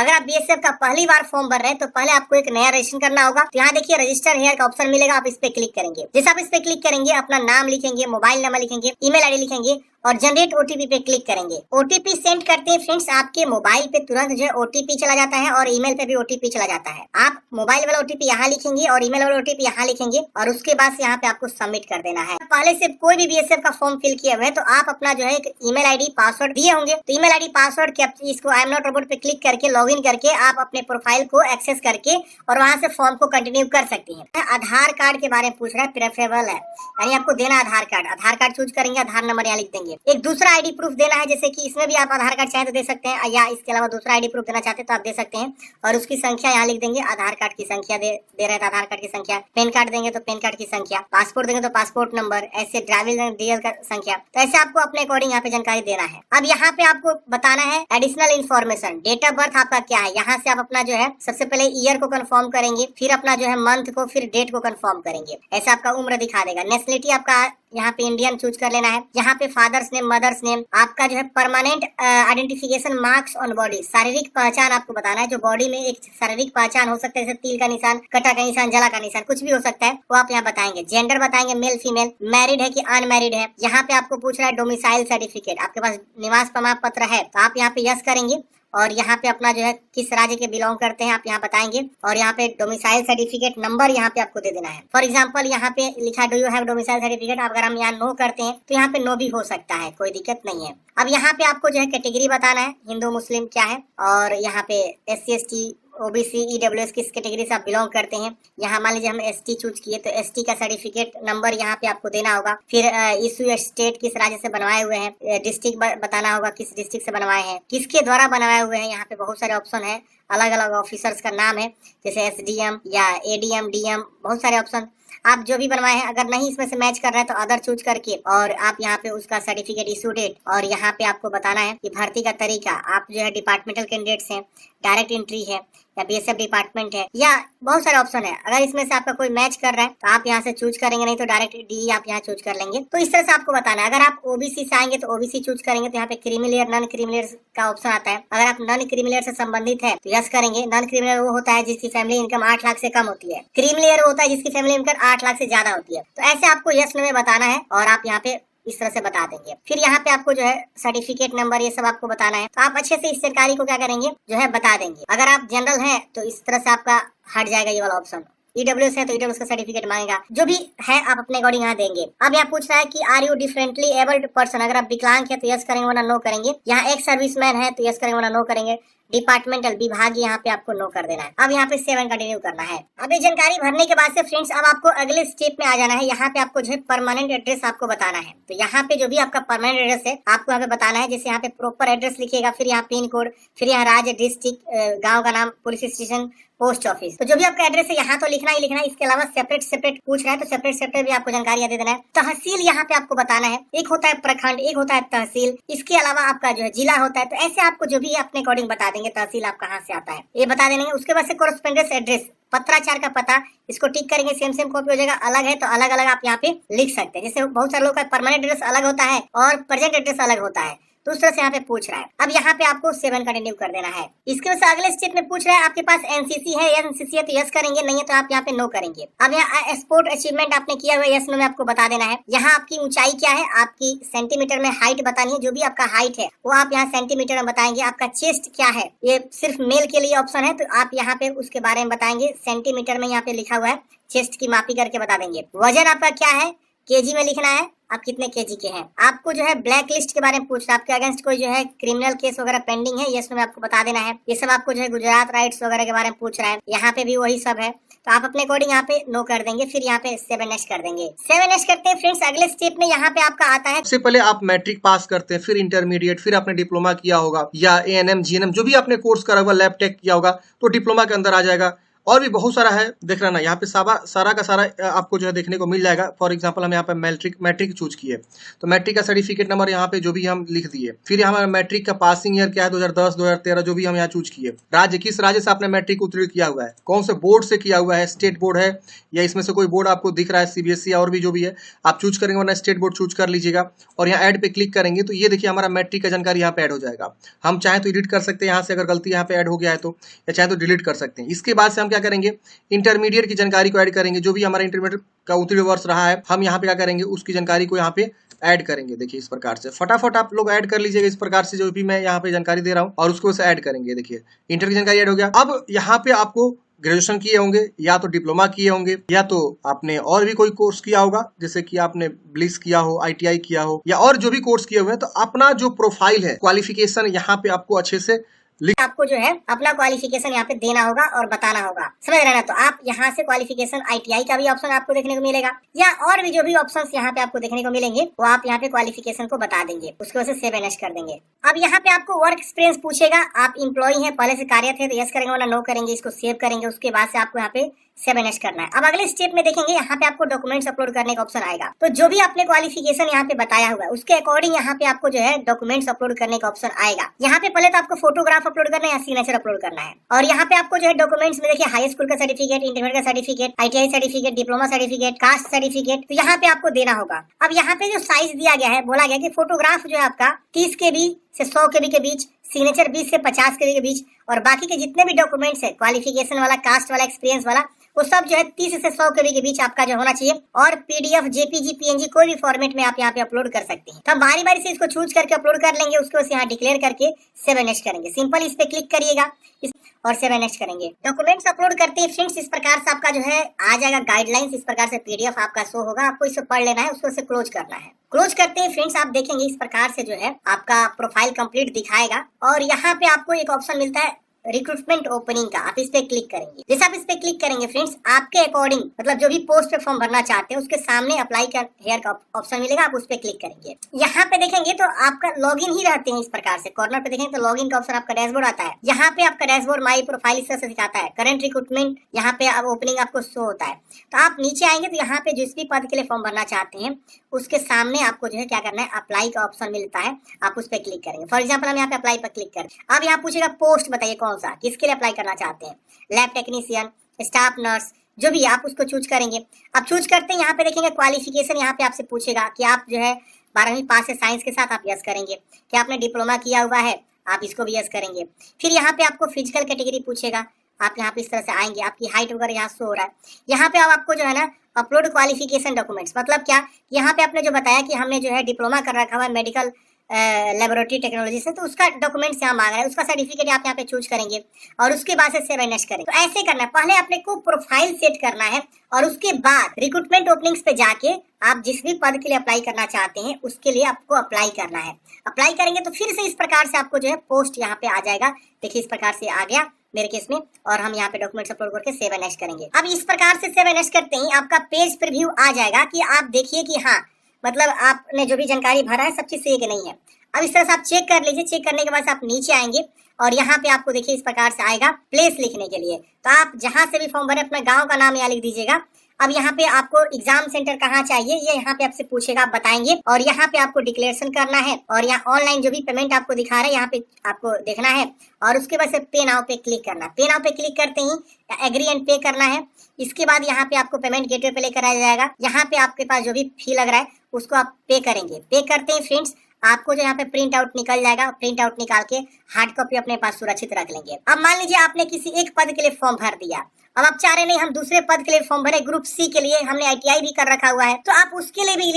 अगर आप बीएसएफ का पहली बार फॉर्म भर रहे हैं तो पहले आपको एक नया रजिस्ट्रेशन करना होगा। तो यहाँ देखिए रजिस्टर हेयर का ऑप्शन मिलेगा, आप इस पे क्लिक करेंगे। जैसे आप इस पे क्लिक करेंगे अपना नाम लिखेंगे, मोबाइल नंबर लिखेंगे, ईमेल आईडी लिखेंगे और जनरेट ओटीपी पे क्लिक करेंगे। ओटीपी सेंड करते हैं फ्रेंड्स आपके मोबाइल पे तुरंत जो है ओटीपी चला जाता है और ईमेल पे भी ओटीपी चला जाता है। आप मोबाइल वाला ओटीपी यहाँ लिखेंगे और ईमेल वाला ओटीपी यहाँ लिखेंगे और उसके बाद यहाँ पे आपको सबमिट कर देना है। पहले से कोई भी बीएसएफ का फॉर्म फिल किया हुआ है तो आप अपना जो है एक ईमेल आईडी पासवर्ड दिए होंगे, तो ईमेल आईडी पासवर्ड इसको आई एम नॉट रोबोट पे क्लिक करके लॉगिन करके आप अपने प्रोफाइल को एक्सेस करके और वहाँ से फॉर्म को कंटिन्यू कर सकती हैं। आधार कार्ड के बारे में पूछ रहा है, प्रेफरेबल है यानी आपको देना आधार कार्ड। आधार कार्ड चूज करेंगे, आधार नंबर यहाँ लिख देंगे। एक दूसरा आईडी प्रूफ देना है, जैसे कि इसमें भी आप आधार कार्ड चाहे तो दे सकते हैं या इसके अलावा दूसरा आईडी प्रूफ देना चाहते हैं तो आप दे सकते हैं और उसकी संख्या यहाँ लिख देंगे। आधार कार्ड की संख्या दे रहे हैं तो आधार कार्ड की संख्या, पैन कार्ड देंगे तो पैन कार्ड की संख्या, पासपोर्ट देंगे तो पासपोर्ट नंबर, ऐसे ड्राइविंग डीएल का संख्या। तो ऐसे आपको अपने अकॉर्डिंग यहाँ पे जानकारी देना है। अब यहाँ पे आपको बताना है additional information, date of birth आपका क्या है। यहाँ से आप अपना जो है सबसे पहले ईयर को कंफर्म करेंगे, फिर अपना जो है मंथ को, फिर डेट को कंफर्म करेंगे। ऐसा आपका उम्र दिखा देगा। नेशनलिटी आपका यहाँ पे इंडियन चूज कर लेना है। यहाँ पे फादर्स नेम, मदर्स नेम, आपका जो है permanent identification marks on body, शारीरिक पहचान आपको बताना है। जो बॉडी में एक शारीरिक पहचान हो सकता है, जैसे तिल का निशान, कटा का निशान, जला का निशान, कुछ भी हो सकता है, वो आप यहाँ बताएंगे। जेंडर बताएंगे, मेल फीमेल, मैरिड है कि अनमैरिड है। यहाँ पे आपको पूछ रहा है डोमिसाइल सर्टिफिकेट, आपके पास निवास प्रमाण पत्र है तो आप यहाँ पे यस करेंगे और यहाँ पे अपना जो है किस राज्य के बिलोंग करते हैं आप यहाँ बताएंगे और यहाँ पे डोमिसाइल सर्टिफिकेट नंबर यहाँ पे आपको दे देना है। फॉर एग्जांपल यहाँ पे लिखा do you have domicile certificate, अगर हम यहाँ नो करते हैं तो यहाँ पे नो भी हो सकता है, कोई दिक्कत नहीं है। अब यहाँ पे आपको जो है कैटेगरी बताना है, हिंदू मुस्लिम क्या है और यहाँ पे SC ST OBC EWS किस कैटेगरी से आप बिलोंग करते हैं। यहाँ मान लीजिए हम ST चूज किए तो ST का सर्टिफिकेट नंबर यहाँ पे आपको देना होगा। फिर इशू स्टेट किस राज्य से बनवाए हुए हैं, डिस्ट्रिक्ट बताना होगा किस डिस्ट्रिक्ट से बनवाए हैं, किसके द्वारा बनवाए हुए हैं। यहाँ पे बहुत सारे ऑप्शन है, अलग अलग ऑफिसर्स का नाम है, जैसे SDM या ADM DM, बहुत सारे ऑप्शन आप जो भी बनवाए हैं। अगर नहीं इसमें से मैच कर रहा है तो अदर चूज करके और आप यहाँ पे उसका सर्टिफिकेट इशू डेट और यहाँ पे आपको बताना है कि भर्ती का तरीका, आप जो है डिपार्टमेंटल कैंडिडेट्स हैं, डायरेक्ट एंट्री है या बीएसएफ डिपार्टमेंट है, या बहुत सारे ऑप्शन है। अगर इसमें से आपका कोई मैच कर रहा है तो आप यहाँ से चूज करेंगे, नहीं तो डायरेक्ट डी आप यहाँ चूज कर लेंगे। तो इस तरह से आपको बताना है। अगर आप ओबीसी से आएंगे तो ओबीसी चूज करेंगे तो यहाँ पे क्रिमिनल नॉन क्रिमिनल का ऑप्शन आता है। अगर आप नॉन क्रिमिनल से संबंधित है तो यस करेंगे। नॉन क्रिमिनल वो होता है जिसकी फैमिली इनकम 8 लाख से कम होती है, क्रिमिनल वो होता है जिसकी फैमिली इनकम 8 लाख से ज्यादा होती है। तो ऐसे आपको यस में बताना है और आप यहाँ पे इस तरह से बता देंगे। फिर यहाँ पे आपको जो है सर्टिफिकेट नंबर ये सब आपको बताना है। तो आप अच्छे से इस जानकारी को क्या करेंगे जो है बता देंगे। अगर आप जनरल हैं तो इस तरह से आपका हट जाएगा ये वाला ऑप्शन। EWS है तो EWS का सर्टिफिकेट मांगेगा, जो भी है आप अपने अकॉर्डिंग यहाँ देंगे। अब यहाँ पूछ रहा है कि are you differently abled person, अगर आप विकलांग है तो यस करेंगे वरना नो करेंगे। यहाँ एक सर्विसमैन है तो यस करेंगे वरना नो करेंगे। डिपार्टमेंटल विभाग यहाँ पे आपको नो कर देना है। अब यहाँ पे 7 कंटिन्यू करना है। अब ये जानकारी भरने के बाद से फ्रेंड्स अब आपको अगले स्टेप में आ जाना है। यहाँ पे आपको जो है परमानेंट एड्रेस आपको बताना है। तो यहाँ पे जो भी आपका परमानेंट एड्रेस है आपको यहाँ पे बताना है। जैसे यहाँ पे प्रॉपर एड्रेस लिखिएगा, फिर यहाँ पिन कोड, फिर यहाँ राज्य, डिस्ट्रिक्ट, गाँव का नाम, पुलिस स्टेशन, पोस्ट ऑफिस। तो जो भी आपका एड्रेस है यहाँ तो लिखना ही लिखना है। इसके अलावा सेपरेट पूछ रहा है तो सेपरेट भी आपको जानकारी दे देना है। तहसील यहाँ पे आपको बताना है। एक होता है प्रखंड, एक होता है तहसील, इसके अलावा आपका जो है जिला होता है। तो ऐसे आपको जो भी अपने अकॉर्डिंग बता देंगे तहसील आप कहाँ से आता है ये बता देंगे। उसके बाद से कोरेस्पोंडेंस एड्रेस, पत्राचार का पता, इसको टिक करेंगे। सेम कॉपी हो जाएगा। अलग है तो अलग अलग आप यहाँ पे लिख सकते हैं। जैसे बहुत सारे लोग का परमानेंट एड्रेस अलग होता है और प्रेजेंट एड्रेस अलग होता है, तो उस तरह से यहाँ पे पूछ रहा है। अब यहाँ पे आपको 7 कंटिन्यू कर देना है। इसके बाद अगले स्टेप में पूछ रहा है आपके पास एनसीसी है, एनसीसी है तो यस करेंगे, नहीं है तो आप यहाँ पे नो करेंगे। अब यहाँ स्पोर्ट अचीवमेंट आपने किया हुआ, यस नो में आपको बता देना है। यहाँ आपकी ऊंचाई क्या है, आपकी सेंटीमीटर में हाइट बतानी है। जो भी आपका हाइट है वो आप यहाँ सेंटीमीटर में बताएंगे। आपका चेस्ट क्या है, ये सिर्फ मेल के लिए ऑप्शन है तो आप यहाँ पे उसके बारे में बताएंगे। सेंटीमीटर में यहाँ पे लिखा हुआ है, चेस्ट की मापी करके बता देंगे। वजन आपका क्या है, केजी में लिखना है, आप कितने केजी के हैं। आपको जो है ब्लैक लिस्ट के बारे में पूछ रहा है, आपके अगेंस्ट कोई जो है क्रिमिनल केस वगैरह पेंडिंग है, ये सब आपको बता देना है। ये सब आपको जो है गुजरात राइट्स वगैरह के बारे में पूछ रहा है, यहाँ पे भी वही सब है। तो आप अपने अकॉर्डिंग यहाँ पे नो कर देंगे। फिर यहाँ पे 7H कर देंगे। 7H करते हैं फ्रेंड्स। अगले स्टेप में यहाँ पे आपका आता है, सबसे पहले आप मैट्रिक पास करते हैं, फिर इंटरमीडिएट, फिर आपने डिप्लोमा किया होगा या ANM GNM जो भी आपने कोर्स करा होगा, लैब टेक किया होगा तो डिप्लोमा के अंदर आ जाएगा। और भी बहुत सारा है, देख रहे ना यहाँ पे सारा का सारा आपको जो है देखने को मिल जाएगा। फॉर एग्जांपल हम यहाँ पे मैट्रिक चूज किए तो मैट्रिक का सर्टिफिकेट नंबर यहाँ पे जो भी हम लिख दिए, फिर हमारा मैट्रिक का पासिंग ईयर क्या है 2010 2013 जो भी हम यहाँ चूज किए, राज्य किस राज्य से आपने मैट्रिक उत्तीर्ण किया हुआ है, कौन से बोर्ड से किया हुआ है, स्टेट बोर्ड है या इसमें से कोई बोर्ड आपको दिख रहा है सीबीएसई और भी जो भी है आप चूज करेंगे, वरना स्टेट बोर्ड चूज कर लीजिएगा और यहाँ ऐड पे क्लिक करेंगे तो ये देखिए हमारा मैट्रिक का जानकारी यहाँ पे ऐड हो जाएगा। हम चाहे तो एडिट कर सकते हैं यहाँ से, अगर गलती यहाँ पे ऐड हो गया है तो, या चाहे तो डिलीट कर सकते हैं। इसके बाद से हम क्या करेंगे, इंटरमीडिएट की जानकारी को ऐड करेंगे, जो भी हमारा इंटरमीडिएट का उत्तीर्ण वर्ष रहा है हम यहाँ पे क्या करेंगे उसकी जानकारी को यहाँ पे ऐड करेंगे। देखिए इस प्रकार से फटाफट आप लोग ऐड कर लीजिएगा, इस प्रकार से जो भी मैं यहाँ पे जानकारी दे रहा हूँ और उसको ऐड करेंगे। देखिए इंटर की जानकारी ऐड हो गया। अब यहाँ पे आपको ग्रेजुएशन किए होंगे या तो डिप्लोमा किए होंगे या तो आपने और भी कोई कोर्स किया होगा, जैसे कि आपने ब्लिस किया हो, ITI किया हो या और जो भी कोर्स किए हुए हैं, तो अपना जो प्रोफाइल है क्वालिफिकेशन यहाँ पे आपको अच्छे से आपको जो है अपना क्वालिफिकेशन यहाँ पे देना होगा और बताना होगा, समझ रहे ना। तो आप यहाँ से क्वालिफिकेशन ITI का भी ऑप्शन आपको देखने को मिलेगा या और भी जो भी ऑप्शंस यहाँ पे आपको देखने को मिलेंगे वो आप यहाँ पे क्वालिफिकेशन को बता देंगे, उसके वजह से सेव एंड कर देंगे। अब यहाँ पे आपको वर्क एक्सपीरियंस पूछेगा, आप इम्प्लॉय हैं पहले से कार्यरत है तो यस करेंगे वरना नो करेंगे, इसको सेव करेंगे। उसके बाद से आपको यहाँ पे सेव एंड करना है। अब अगले स्टेप में देखेंगे यहाँ पे आपको डॉक्यूमेंट्स अपलोड करने का ऑप्शन आएगा, तो जो भी आपने क्वालिफिकेशन यहाँ पे बताया हुआ है उसके अकॉर्डिंग यहाँ पे आपको जो है डॉक्यूमेंट्स अपलोड करने का ऑप्शन आएगा। यहाँ पे पहले तो आपको फोटोग्राफ अपलोड करना है या सिग्नेचर अपलोड करना है, और यहाँ पे आपको जो है डॉक्यूमेंट्स में देखिए हाई स्कूल का सर्टिफिकेट, इंटरमीडिएट का certificate, ITI certificate, diploma certificate, caste certificate, तो यहाँ पे आपको देना होगा। अब यहाँ पे जो साइज दिया गया है, बोला गया कि फोटोग्राफ जो है आपका 30 KB से 100 KB के बीच, सिग्नेचर 20 से 50 KB के बीच, और बाकी के जितने भी डॉक्यूमेंट्स है क्वालिफिकेशन वाला, कास्ट वाला, एक्सपीरियंस वाला, वो सब जो है 30 से 100 KB के बीच आपका जो होना चाहिए। और PDF, JPG, PNG कोई भी फॉर्मेट में आप यहाँ पे अपलोड कर सकते हैं। तो हम बारी बारी से इसको चूज करके अपलोड कर लेंगे, उसके बाद यहाँ डिक्लेयर करके सेव एंड नेक्स्ट करेंगे। सिंपल इस पे क्लिक करिएगा और सेव एंड नेक्स्ट करेंगे। डॉक्यूमेंट्स अपलोड करते हैं फ्रेंड्स, इस प्रकार से आपका जो है आ जाएगा गाइडलाइंस, इस प्रकार से PDF आपका शो होगा, आपको इसे पढ़ लेना है, उसको से क्लोज करना है। क्लोज करते हैं फ्रेंड्स, आप देखेंगे इस प्रकार से जो है आपका प्रोफाइल कंप्लीट दिखाएगा और यहाँ पे आपको एक ऑप्शन मिलता है रिक्रूटमेंट ओपनिंग का, आप इस पे क्लिक करेंगे। जैसे आप इस पे क्लिक करेंगे फ्रेंड्स, आपके अकॉर्डिंग मतलब जो भी पोस्ट पे फॉर्म भरना चाहते हैं उसके सामने अप्लाई कर हेयर का ऑप्शन मिलेगा, आप उस पे क्लिक करेंगे। यहाँ पे देखेंगे तो आपका लॉगिन ही रहते हैं इस प्रकार से, कॉर्नर पे देखेंगे तो लॉगिन का ऑप्शन आपका डैशबोर्ड आता है। यहाँ पे आपका डैशबोर्ड माई प्रोफाइल इस तरह से दिखाता है, करंट रिक्रूटमेंट यहाँ पे अब ओपनिंग आपको शो होता है। तो आप नीचे आएंगे तो यहाँ पे जिस भी पद के लिए फॉर्म भरना चाहते हैं उसके सामने आपको जो है क्या करना है, अप्लाई का ऑप्शन मिलता है, आप उस पर क्लिक करेंगे। फॉर एग्जाम्पल हम यहाँ पे अप्लाई पर क्लिक करें। अब यहाँ पूछेगा पोस्ट बताइए कौन सा, किसके लिए अप्लाई करना चाहते हैं, लैब टेक्नीशियन, स्टाफ नर्स, जो भी आप उसको चूज करेंगे। अब चूज करते हैं, यहाँ पे देखेंगे क्वालिफिकेशन, यहाँ पे आपसे पूछेगा कि आप जो है 12वीं पास है साइंस के साथ, आप यस करेंगे। कि आपने डिप्लोमा किया हुआ है, आप इसको भी यस करेंगे। फिर यहाँ पे आपको फिजिकल कैटेगरी पूछेगा, आप यहाँ पे इस तरह से आएंगे, आपकी हाइट वगैरह यहाँ शो हो रहा है। यहाँ पे अब आपको जो है ना अपलोड क्वालिफिकेशन डॉक्यूमेंट्स, मतलब क्या, यहाँ पे आपने जो बताया कि हमने जो है डिप्लोमा कर रखा हुआ है मेडिकल लेबोरेटरी टेक्नोलॉजी से, तो उसका डॉक्यूमेंट्स यहाँ मांग रहा है, उसका सर्टिफिकेट आप यहाँ पे चूज करेंगे और उसके बाद से सेव एंड नेक्स्ट करेंगे। तो ऐसे करना है, पहले अपने को प्रोफाइल सेट करना है और उसके बाद रिक्रूटमेंट ओपनिंग्स पे जाके आप जिस भी पद के लिए अप्लाई करना चाहते हैं उसके लिए आपको अप्लाई करना है। अप्लाई करेंगे तो फिर से इस प्रकार से आपको जो है पोस्ट यहाँ पे आ जाएगा। देखिए इस प्रकार से आ गया मेरे केस में, और हम यहाँ पे डॉक्यूमेंट्स अपलोड करके सेव एंड नेक्स्ट करेंगे। अब इस प्रकार से सेव एंड नेक्स्ट करते ही आपका पेज प्रीव्यू आ जाएगा कि आप देखिए कि हाँ मतलब आपने जो भी जानकारी भरा है सब चीज सही है कि नहीं है। अब इस तरह से आप चेक कर लीजिए। चेक करने के बाद आप नीचे आएंगे और यहाँ पे आपको देखिए इस प्रकार से आएगा प्लेस लिखने के लिए, तो आप जहाँ से भी फॉर्म भरे अपना गांव का नाम यहाँ लिख दीजिएगा। अब यहाँ पे आपको एग्जाम सेंटर कहाँ चाहिए ये यहाँ पे आपसे पूछेगा, आप बताएंगे और यहाँ पे आपको डिक्लेरेशन करना है और यहाँ ऑनलाइन जो भी पेमेंट आपको दिखा रहा है यहाँ पे आपको देखना है और उसके बाद से पे नाउ पे क्लिक करना है। पे नाउ पे क्लिक करते ही एग्री एंड पे करना है। इसके बाद यहाँ पे आपको पेमेंट गेटवे पे लेकर आ जाएगा। यहाँ पे आपके पास जो भी फी लग रहा है उसको आप पे करेंगे। पे करते हैं फ्रेंड्स आपको जो यहाँ पे प्रिंट आउट निकल जाएगा, प्रिंट आउट निकाल के हार्ड कॉपी अपने पास सुरक्षित रख लेंगे। अब मान लीजिए आपने किसी एक पद के लिए फॉर्म भर दिया, अब आप चाह रहे नहीं हम दूसरे पद के लिए फॉर्म भरे, ग्रुप C के लिए हमने ITI भी कर रखा हुआ है, तो आप उसके लिए भी